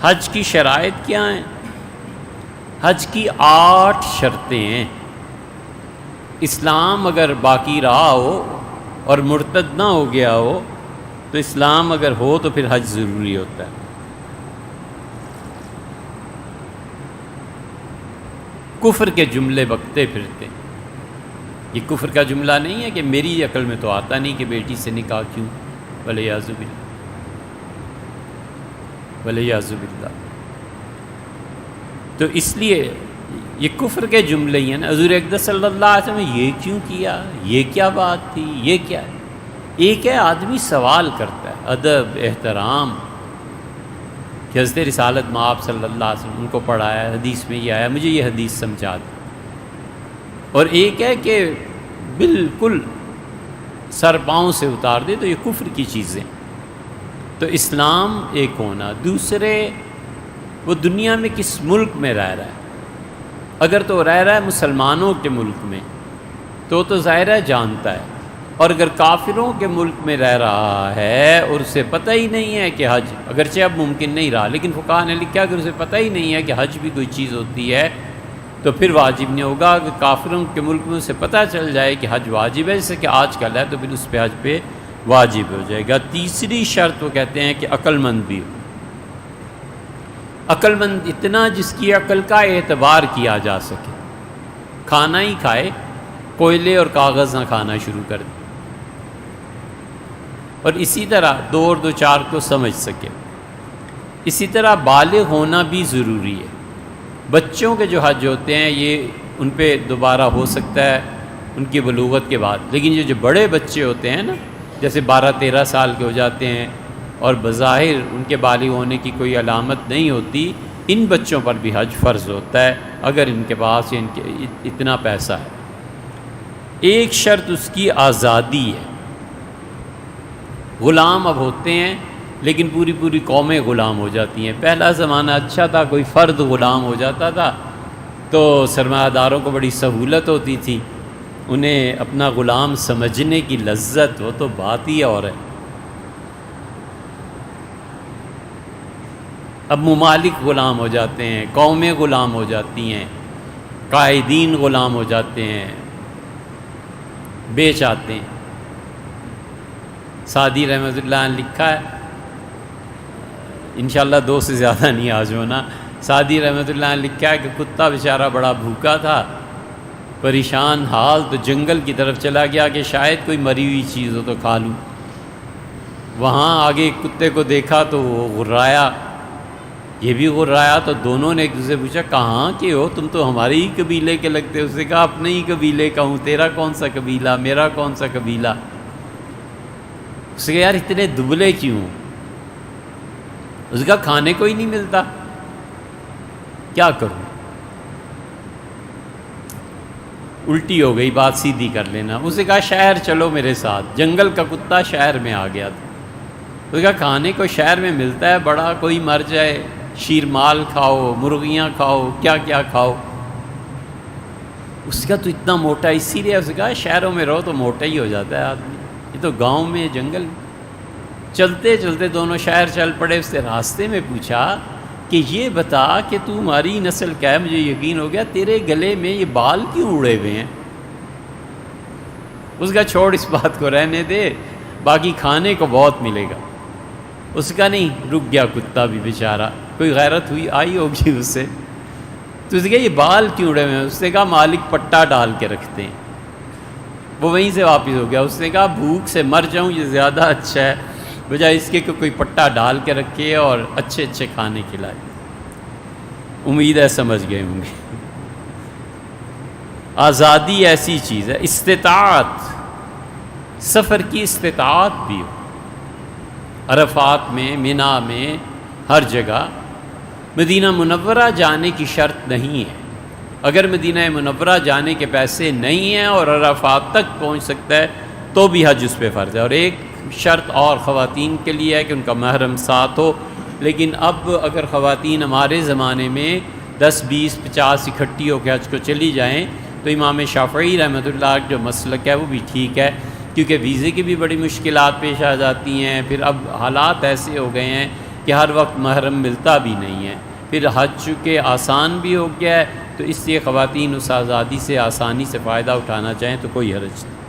حج کی شرائط کیا ہیں؟ حج کی 8 شرطیں ہیں۔ اسلام اگر باقی رہا ہو اور مرتد نہ ہو گیا ہو تو اسلام اگر ہو تو پھر حج ضروری ہوتا ہے۔ کفر کے جملے بکتے پھرتے، یہ کفر کا جملہ نہیں ہے کہ میری عقل میں تو آتا نہیں کہ بیٹی سے نکاح کیوں، ولیعذ باللہ، ولیعذ باللہ۔ تو اس لیے یہ کفر کے جملے ہی ہیں نا۔ حضور اقدس صلی اللہ علیہ وسلم نے یہ کیوں کیا، یہ کیا بات تھی، یہ کیا ہے؟ ایک ہے آدمی سوال کرتا ہے، ادب احترام، کہ حضرت رسالت مآب صلی اللہ علیہ وسلم ان کو پڑھایا، حدیث میں یہ آیا، مجھے یہ حدیث سمجھا دے۔ اور ایک ہے کہ بالکل سر پاؤں سے اتار دے، تو یہ کفر کی چیزیں۔ تو اسلام ایک ہونا، دوسرے وہ دنیا میں کس ملک میں رہ رہا ہے۔ اگر تو رہ رہا ہے مسلمانوں کے ملک میں تو ظاہر ہے جانتا ہے، اور اگر کافروں کے ملک میں رہ رہا ہے اور اسے پتہ ہی نہیں ہے کہ حج، اگرچہ اب ممکن نہیں رہا، لیکن فقہاء نے لکھا کہ اسے پتہ ہی نہیں ہے کہ حج بھی کوئی چیز ہوتی ہے، تو پھر واجب نہیں ہوگا۔ اگر کافروں کے ملک میں اسے پتہ چل جائے کہ حج واجب ہے، جیسے کہ آج کل ہے، تو پھر اس پہ حج پہ واجب ہو جائے گا۔ تیسری شرط وہ کہتے ہیں کہ عقل مند بھی ہو۔ عقل مند اتنا جس کی عقل کا اعتبار کیا جا سکے، کھانا ہی کھائے، کوئلے اور کاغذ نہ کھانا شروع کر دے، اور اسی طرح 2 اور 2 4 کو سمجھ سکے۔ اسی طرح بالغ ہونا بھی ضروری ہے۔ بچوں کے جو حج ہوتے ہیں یہ ان پہ دوبارہ ہو سکتا ہے ان کی بلوغت کے بعد، لیکن یہ جو بڑے بچے ہوتے ہیں نا، جیسے 12-13 سال کے ہو جاتے ہیں اور بظاہر ان کے بالغ ہونے کی کوئی علامت نہیں ہوتی، ان بچوں پر بھی حج فرض ہوتا ہے اگر ان کے پاس ان کے اتنا پیسہ ہے۔ ایک شرط اس کی آزادی ہے۔ غلام اب ہوتے ہیں لیکن پوری پوری قومیں غلام ہو جاتی ہیں۔ پہلا زمانہ اچھا تھا، کوئی فرد غلام ہو جاتا تھا تو سرمایہ داروں کو بڑی سہولت ہوتی تھی، انہیں اپنا غلام سمجھنے کی لذت، وہ تو بات ہی اور ہے۔ اب ممالک غلام ہو جاتے ہیں، قومیں غلام ہو جاتی ہیں، قائدین غلام ہو جاتے ہیں، بیچ آتے ہیں۔ سعدی رحمۃ اللہ نے لکھا ہے، انشاءاللہ 2 سے زیادہ نہیں آج ہونا، سعدی رحمۃ اللہ نے لکھا ہے کہ کتا بیچارہ بڑا بھوکا تھا، پریشان حال، تو جنگل کی طرف چلا گیا کہ شاید کوئی مری ہوئی چیز ہو تو کھا لوں۔ وہاں آگے کتے کو دیکھا تو وہ غرایا، یہ بھی غرایا، تو دونوں نے ایک دوسرے سے پوچھا کہاں کے ہو تم؟ تو ہمارے ہی قبیلے کے لگتے۔ اس نے کہا اپنے ہی قبیلے کا ہوں، تیرا کون سا قبیلہ، میرا کون سا قبیلہ؟ اس نے کہا یار اتنے دبلے کیوں؟ اس نے کہا کھانے کو ہی نہیں ملتا، کیا کروں؟ الٹی ہو گئی، بات سیدھی کر لینا۔ اس نے کہا شہر چلو میرے ساتھ۔ جنگل کا کتا شہر میں آ گیا تھا۔ اس نے کہا کھانے کو شہر میں ملتا ہے، بڑا کوئی مر جائے، شیرمال کھاؤ، مرغیاں کھاؤ، کیا کیا کھاؤ۔ اس کا تو اتنا موٹا اسی لیے، اس نے کہا شہروں میں رہو تو موٹا ہی ہو جاتا ہے آدمی، یہ تو گاؤں میں جنگل۔ چلتے چلتے دونوں شہر چل پڑے۔ اس نے راستے میں پوچھا کہ یہ بتا کہ تو ہماری نسل کیا ہے؟ مجھے یقین ہو گیا تیرے گلے میں یہ بال کیوں اڑے ہوئے ہیں؟ اس کا چھوڑ اس بات کو رہنے دے، باقی کھانے کو بہت ملے گا۔ اس کا نہیں، رک گیا کتا بھی بیچارہ، کوئی غیرت ہوئی آئی ہوگی اس سے۔ تو اس نے کہا یہ بال کیوں اڑے ہوئے ہیں؟ اس نے کہا مالک پٹا ڈال کے رکھتے ہیں۔ وہ وہیں سے واپس ہو گیا۔ اس نے کہا بھوک سے مر جاؤں یہ زیادہ اچھا ہے، بجائے اس کے کہ کوئی پٹا ڈال کے رکھے اور اچھے اچھے کھانے کھلائے۔ امید ہے سمجھ گئے ہوں گے۔ آزادی ایسی چیز ہے، استطاعت، سفر کی استطاعت بھی ہو، عرفات میں، مینا میں، ہر جگہ۔ مدینہ منورہ جانے کی شرط نہیں ہے۔ اگر مدینہ منورہ جانے کے پیسے نہیں ہیں اور عرفات تک پہنچ سکتا ہے تو بھی حج اس پہ فرض ہے۔ اور ایک شرط اور خواتین کے لیے ہے کہ ان کا محرم ساتھ ہو، لیکن اب اگر خواتین ہمارے زمانے میں 10 20 50 اکٹھی ہو کے حج کو چلی جائیں تو امام شافعی رحمۃ اللہ جو مسلک ہے وہ بھی ٹھیک ہے، کیونکہ ویزے کی بھی بڑی مشکلات پیش آ جاتی ہیں۔ پھر اب حالات ایسے ہو گئے ہیں کہ ہر وقت محرم ملتا بھی نہیں ہے، پھر حج چونکہ آسان بھی ہو گیا ہے تو اس لیے خواتین اس آزادی سے آسانی سے فائدہ اٹھانا چاہیں تو کوئی حرج نہیں۔